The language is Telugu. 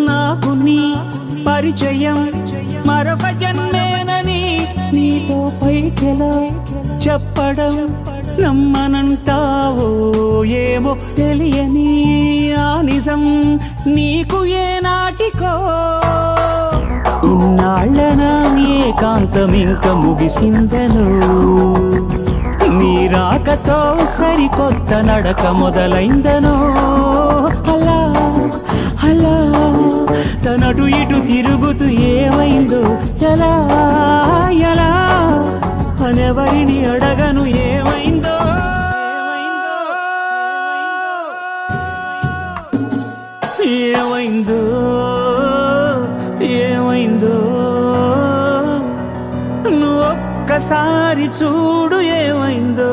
నాకు నీ పరిచయం మరొక జన్మేనని నీతో పైకెలా చెప్పడం నమ్మనంటావో ఏమో తెలియని ఆ నిజం నీకు ఏనాటికో ఇన్నాళ్ళనా ఏకాంతం ఇంక ముగిసిందను నీ రాకతో సరికొత్త నడక మొదలైందనో అలా అలా తనటు ఇటు తిరుగుతూ ఏమైందో ఎలా ఎలా అనెవరిని అడగను ఏమైందో ఏమైందో ఏమైందో నువ్వు ఒక్కసారి చూడు ఏమైందో